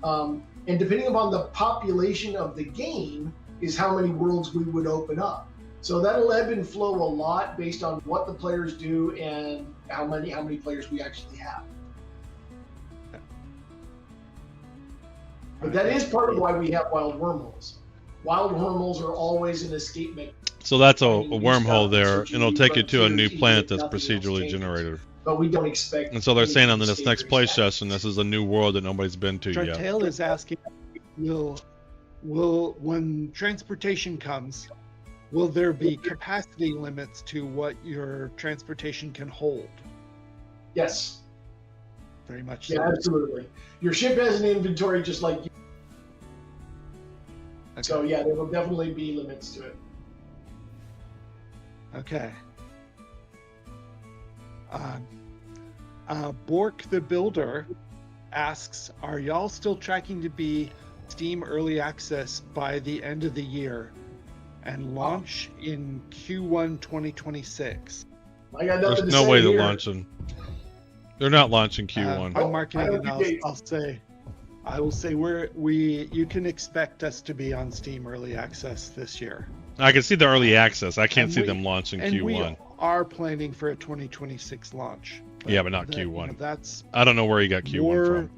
And depending upon the population of the game is how many worlds we would open up. So that'll ebb and flow a lot based on what the players do and how many players we actually have. But that is part of why we have wild wormholes. Wild wormholes are always an escape mechanism. So that's a wormhole there, and it'll take you to a new planet that's procedurally generated. But we don't expect. And so they're saying on this anything next to play stay session, this is a new world that nobody's been to yet. Chartail is asking, will when transportation comes, will there be capacity limits to what your transportation can hold? Yes. Very much Yeah, so. absolutely. Your ship has an inventory just like you. Okay. So yeah, there will definitely be limits to it. Okay. Bork the Builder asks, are y'all still tracking to be Steam Early Access by the end of the year and launch in Q1 2026? I got There's nothing to no say way they're here. launching. They're not launching Q1. I'm marking I it, don't and think I will say you can expect us to be on Steam Early Access this year. I can see the early access. I can't And see we- them launching And we Q1. are planning for a 2026 launch. Yeah, but not that- Q1. That's I don't know where you got Q1 more. from.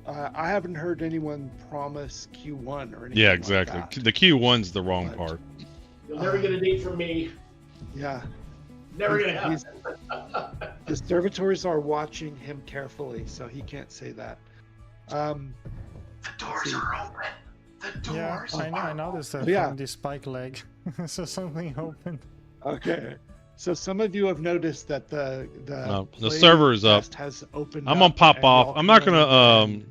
I haven't heard anyone promise Q1 or anything. Yeah, like exactly. that. The Q1's the wrong But- part. You'll never get a date from me. Yeah. Never gonna He's- happen. The servitors are watching him carefully, so he can't say that. The doors are open. The Yeah, doors I are noticed that Yeah. from the spike leg. So something opened. Okay. So some of you have noticed that the No, the play server is up. test has opened. I'm gonna up, pop and off. y'all I'm not can gonna join in.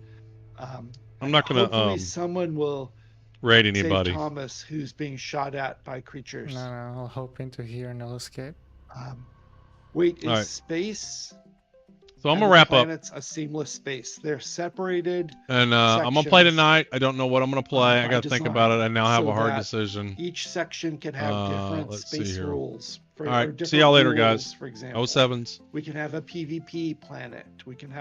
I'm not gonna Hopefully someone will raid save anybody. Thomas, who's being shot at by creatures. No, I'm hoping to hear no escape. Wait, is All right. space? So I'm and gonna the wrap up, planets a seamless space? They're separated. and I'm gonna play sections, tonight. I don't know what I'm gonna play. I by gotta think about it. I now have so a hard that decision. Each section can have different let's see space here. rules. All right, or different see y'all later, rules, guys. For example, 07s. we can have a PvP planet. We can have